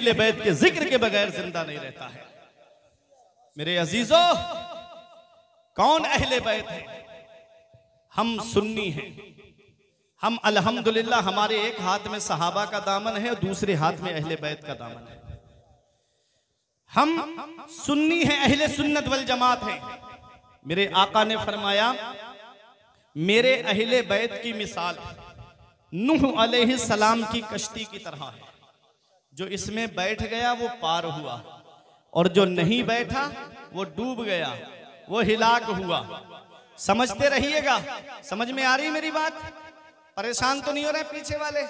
अहले बैत के जिक्र के बगैर जिंदा नहीं रहता है। मेरे अजीजों, कौन अहले बैत है? हम सुन्नी हैं। हम अल्हम्दुलिल्लाह, हमारे एक हाथ में सहाबा का दामन है और दूसरे हाथ में अहले बैत का दामन है। हम सुन्नी हैं, अहले सुन्नत वल जमात हैं। मेरे आका ने फरमाया, मेरे अहले बैत की मिसाल नूह अलैहिस्सलाम की कश्ती की तरह है। जो इसमें बैठ गया वो पार हुआ, और जो नहीं बैठा वो डूब गया, वो हिलाक हुआ। समझते रहिएगा। समझ में आ रही मेरी बात? परेशान तो नहीं हो रहे पीछे वाले?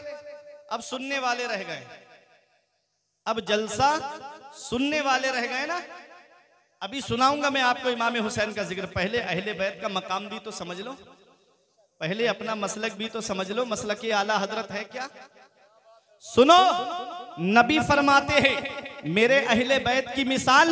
अब सुनने वाले रह गए। अब जलसा सुनने वाले रह गए ना। अभी सुनाऊंगा मैं आपको इमाम हुसैन का जिक्र। पहले अहले बैत का मकाम भी तो समझ लो, पहले अपना मसलक भी तो समझ लो। मसलक आला हजरत है क्या? सुनो, नबी फरमाते हैं मेरे अहले बैत की मिसाल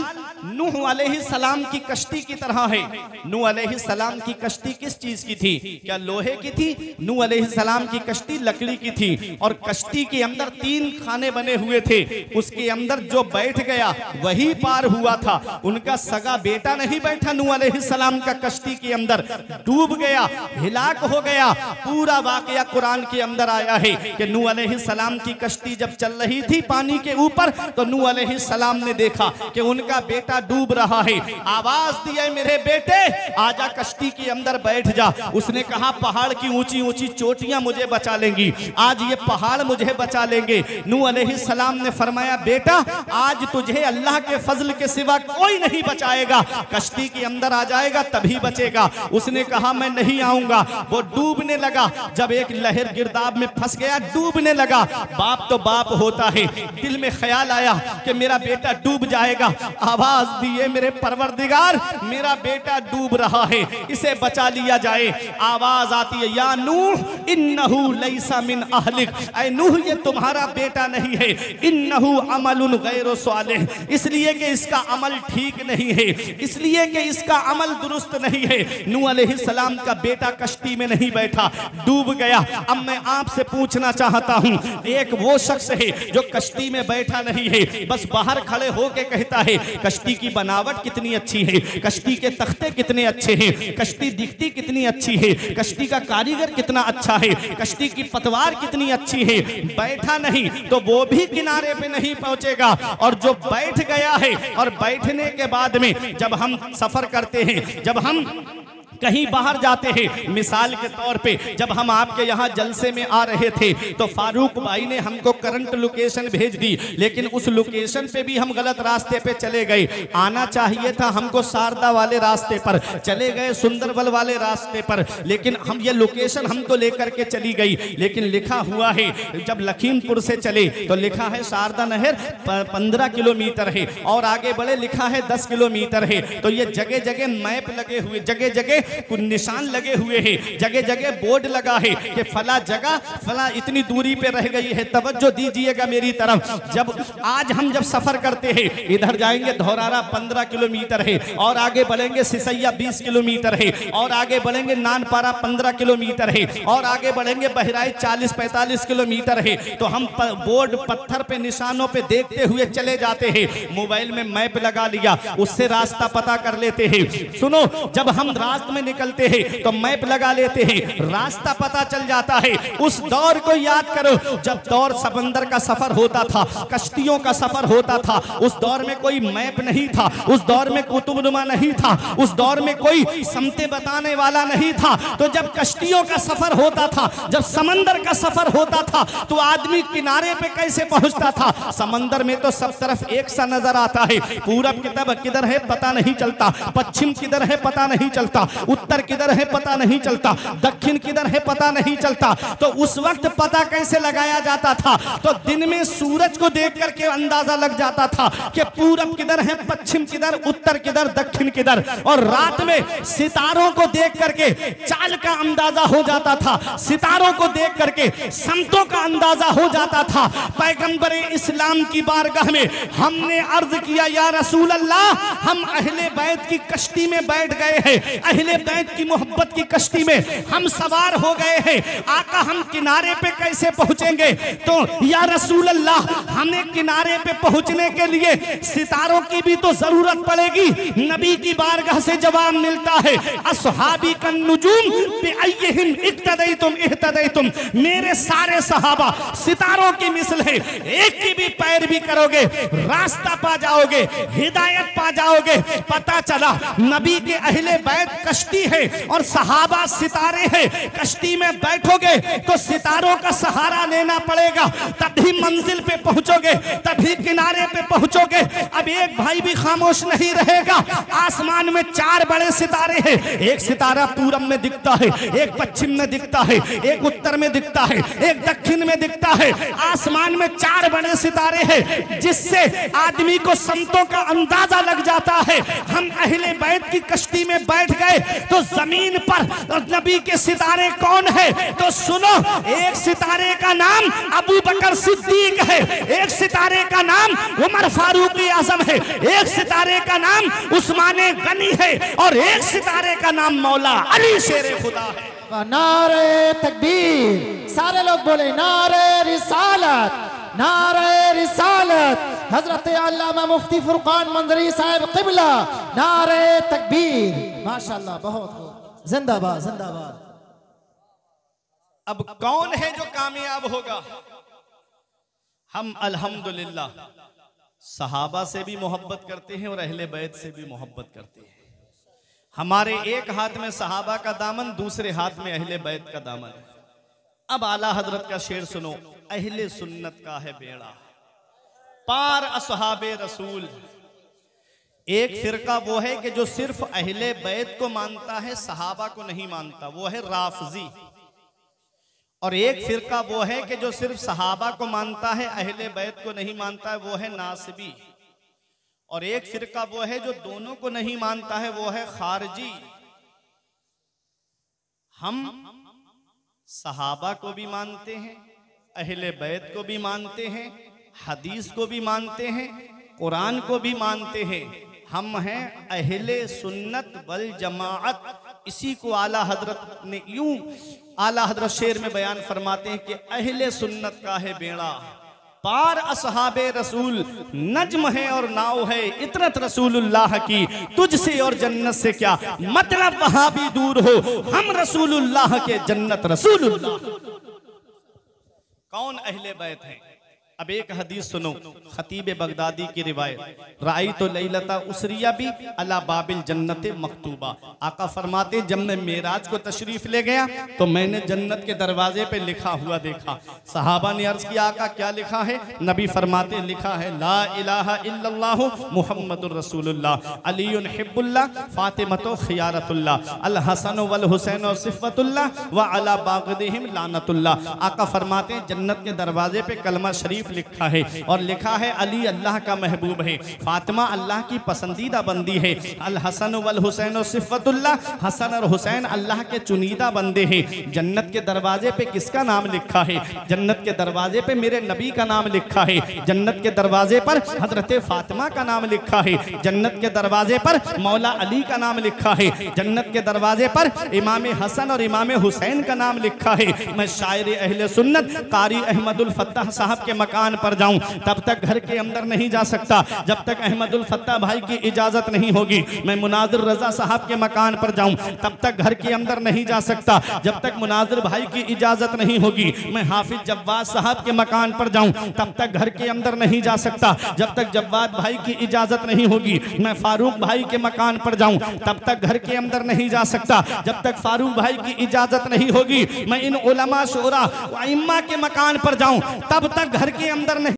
नूह अलैहिस्सलाम की कश्ती की तरह है। नूह अलैहिस्सलाम की कश्ती किस चीज की थी? क्या लोहे की थी? नूह अलैहिस्सलाम की कश्ती लकड़ी की थी, और कश्ती के अंदर 3 खाने बने हुए थे। उसके अंदर जो बैठ गया वही पार हुआ था। उनका सगा बेटा नहीं बैठा नूह अलैहिस्सलाम का कश्ती के अंदर, डूब गया, हिलाक हो गया। पूरा वाकया कुरान के अंदर आया है कि नूह अलैहिस्सलाम की कश्ती जब चल रही थी पानी के ऊपर, तो नूह अलैहिस्सलाम ने देखा कि उनका बेटा डूब रहा है। आवाज दी है, मेरे बेटे आजा कश्ती के अंदर बैठ जा। उसने कहा पहाड़ की ऊंची ऊंची चोटियां मुझे बचा लेंगी, आज ये पहाड़ मुझे बचा लेंगे। नूह अलैहिस्सलाम ने फरमाया, बेटा आज तुझे अल्लाह के फजल के सिवा कोई नहीं बचाएगा, कश्ती के अंदर आ जाएगा तभी बचेगा। उसने कहा मैं नहीं आऊंगा। वो डूबने लगा। जब एक लहर गिरदाब में फंस गया, डूबने लगा। बाप तो बाप होता है, दिल में ख्याल आया कि मेरा बेटा डूब जाएगा। आवाज दिए, मेरे परवरदिगार मेरा बेटा डूब रहा है, इसे बचा लिया जाए। आवाज आती है, या नूह इन्नहु लैसा मिन अहलिक, ऐ नूह ये तुम्हारा बेटा नहीं है। इन्नहु अमलुन गैरु सालिह, इसलिए कि इसका अमल ठीक नहीं है, इसलिए कि इसका अमल दुरुस्त नहीं है। नूह अलैहिस्सलाम का बेटा कश्ती में नहीं बैठा, डूब गया। अब मैं आपसे पूछना चाहता हूं, एक वो शख्स है जो कश्ती में बैठा नहीं है, बस बाहर खड़े होके कहता है कश्ती की बनावट कितनी अच्छी है, कश्ती के तख्ते कितने अच्छे हैं, कश्ती दिखती कितनी अच्छी है, कश्ती का कारीगर कितना अच्छा है, कश्ती की पतवार कितनी अच्छी है। बैठा नहीं तो वो भी किनारे पे नहीं पहुंचेगा। और जो बैठ गया है, और बैठने के बाद में जब हम सफर करते हैं, जब हम कहीं बाहर जाते हैं, मिसाल के तौर पे जब हम आपके यहाँ जलसे में आ रहे थे तो फारूक भाई ने हमको करंट लोकेशन भेज दी, लेकिन उस लोकेशन पे भी हम गलत रास्ते पे चले गए। आना चाहिए था हमको शारदा वाले रास्ते पर, चले गए सुंदरबल वाले रास्ते पर, लेकिन हम ये लोकेशन हमको लेकर के चली गई। लेकिन लिखा हुआ है जब लखीमपुर से चले तो लिखा है शारदा नहर 15 किलोमीटर है, और आगे बढ़े लिखा है 10 किलोमीटर है। तो ये जगह जगह मैप लगे हुए, जगह जगह कुछ निशान लगे हुए हैं, जगह जगह बोर्ड लगा है कि फला जगह फला इतनी दूरी पे रह गई है, तवज्जो दीजिएगा मेरी तरफ। जब आज हम जब सफर करते हैं, इधर जाएंगे धौरारा 15 किलोमीटर है, और आगे बढ़ेंगे सिसैया 20 किलोमीटर है, और आगे बढ़ेंगे नानपारा 15 किलोमीटर है, और आगे बढ़ेंगे बहराइच 40-45 किलोमीटर है। तो हम बोर्ड पत्थर पे निशानों पे देखते हुए चले जाते हैं। मोबाइल में मैप लगा लिया, उससे रास्ता पता कर लेते हैं। सुनो, जब हम रास्ते में निकलते हैं तो मैप लगा लेते हैं, रास्ता पता चल जाता है। उस दौर को याद करो जब दौर समंदर का सफर होता था, कश्तियों का सफर होता था। उस दौर में कोई मैप नहीं था, उस दौर में कुतुबनुमा नहीं था, उस दौर में कोई समते बताने वाला नहीं था। तो जब कश्तियों का सफर होता था, जब समंदर का सफर होता था, तो आदमी किनारे पे कैसे पहुंचता था? समंदर में तो सब तरफ एक सा नजर आता है, पूरब किधर है पता नहीं चलता, पश्चिम किधर है पता नहीं चलता, उत्तर किधर है पता नहीं चलता, दक्षिण किधर है पता नहीं चलता। तो उस वक्त पता कैसे लगाया जाता था? तो दिन में सूरज को देख करके अंदाजा लग जाता था कि पूरब किधर है, पश्चिम किधर, उत्तर किधर, दक्षिण किधर, और रात में सितारों को देख करके चाल का अंदाजा हो जाता था, सितारों को देख करके समतों का अंदाजा हो जाता था। पैगंबर इस्लाम की बारगाह में हमने अर्ज किया, या रसूल अल्लाह, हम अहले बैत की कश्ती में बैठ गए हैं, अहले बैत की मोहब्बत की कश्ती में हम सवार हो गए हैं। आका हम किनारे पे कैसे पहुंचेंगे? तो या रसूल अल्लाह, हमें किनारे पे पहुंचने के लिए सितारों की भी तो जरूरत पड़ेगी। नबी की बारगाह से जवाब मिलता है, अस्हाबी कन नुजूम बिअय्यिहिम इक्तदैतुम इहतदैतुम, मेरे सारे सहाबा सितारों की मिसल है, एक की भी पैरवी करोगे रास्ता पा जाओगे, हिदायत पा जाओगे। पता चला नबी के अहले बैत कश्ती है और सहाबा सितारे हैं। कश्ती में बैठोगे तो सितारों का सहारा लेना पड़ेगा, तभी मंजिल पे पहुंचोगे, तभी किनारे पे पहुंचोगे। अब एक भाई भी खामोश नहीं रहेगा। आसमान में 4 बड़े सितारे हैं। एक सितारा पूरब में दिखता है, एक पश्चिम में दिखता है, एक उत्तर में दिखता है, एक दक्षिण में दिखता है। आसमान में 4 बड़े सितारे हैं, जिससे आदमी को संतों का अंदाजा लग जाता है। हम अहले बैत की कश्ती में बैठ गए तो जमीन पर नबी के सितारे कौन है? तो सुनो, एक सितारे का नाम अबू बकर सिद्दीक है, एक सितारे का नाम उमर फारूक आजम है, एक सितारे का नाम उस्मान गनी है और एक सितारे का नाम मौला अली शेर खुदा है। नारे तकबीर, सारे लोग बोले नारे रिसालत, नारे रिसालत। हजरत अल्लामा मुफ्ती फुरकान मंजरी साहब क़िबला, नारे तकबीर। माशाअल्लाह, बहुत खूब, जिंदाबाद जिंदाबाद। अब कौन है जो कामयाब होगा? हम अल्हम्दुलिल्लाह सहाबा से भी मोहब्बत करते हैं और अहले बैत से भी मोहब्बत करते हैं। हमारे एक हाथ में सहाबा का दामन, दूसरे हाथ में अहले बैत का दामन। अब आला हजरत का शेर सुनो, अहले सुन्नत का है बेड़ा पार असहाबे रसूल। एक फिरका वो है कि जो सिर्फ अहले बैत को मानता है, सहाबा को नहीं मानता, वो है राफजी। और एक फिरका वो है कि जो सिर्फ सहाबा को मानता है, अहले बैत को नहीं मानता है, वो है नासिबी। और एक फिरका वो है जो दोनों को नहीं मानता है, वो है खारजी। हम सहाबा को भी मानते हैं, अहले बैत को भी मानते हैं, हदीस को भी मानते हैं, कुरान को भी मानते हैं। हम हैं अहले सुन्नत वल जमाअत। इसी को आला हजरत ने यूं आला हजरत शेर में बयान फरमाते हैं कि अहले सुन्नत का है बेड़ा पार असहाबे रसूल, नज्म है और नाव है इतरत रसूलुल्लाह की, तुझसे और जन्नत से क्या मतलब, वहां भी दूर हो हम रसूलुल्लाह के, जन्नत रसूलुल्लाह। कौन अहले बैत है? अब एक हदीस सुनो, खतीब बगदादी की रिवायत, राई तो लैलता उसरिया भी अला बाबिल जन्नत मकतूबा। आका फरमाते, जब मैं मेराज को तशरीफ ले गया तो मैंने जन्नत के दरवाजे पे लिखा हुआ देखा। सहाबा ने अर्ज किया, आका क्या लिखा है? नबी फरमाते, लिखा है ला इलाहा इल्लल्लाहु मुहम्मदुर रसूलुल्लाह, अलीयुन हिब्बुल्लाह, फातिमतो खियारतुल्लाह, अल हसन वल हुसैन सिफ़तुल्लाह व अला बाग़दिहिम लानतुल्लाह। आका फरमाते, जन्नत के दरवाजे पे कलमा शरीफ लिखा है और लिखा है अली अल्लाह का महबूब है, फातिमा अल्लाह की पसंदीदा बंदी है, अल हसन वल हुसैन सिफ़तुल्लाह, हसन और हुसैन अल्लाह के चुनीदा बंदे हैं। जन्नत के दरवाजे पे किसका नाम लिखा है? जन्नत के दरवाजे पे मेरे नबी का नाम लिखा है। जन्नत के दरवाजे पर हजरत फातिमा का नाम लिखा है। जन्नत के दरवाजे पर मौला अली का नाम लिखा है। जन्नत के दरवाजे पर इमाम हसन और इमाम हुसैन का नाम लिखा है। मैं शायर अहले सुन्नत कारी अहमदुल फत्ताह साहब के मकान पर जाऊं तब तक घर के अंदर नहीं जा सकता जब तक अहमदुल फत्ताह भाई की इजाजत नहीं होगी। मैं मुनाजिर रजा साहब के मकान पर जाऊं तब तक घर के अंदर नहीं जा सकता जब तक मुनाजिर भाई की इजाजत नहीं होगी। मैं हाफिज जव्वाद साहब के मकान पर जाऊं तब तक घर के अंदर नहीं जा सकता जब तक जव्वाद भाई की इजाजत नहीं होगी। मैं फारूक भाई के मकान पर जाऊं तब तक घर के अंदर नहीं जा सकता जब तक फारूक भाई की इजाजत नहीं होगी। मैं इन उलमा शोरा व इम्मा के मकान पर जाऊं तब तक घर के अंदर नहीं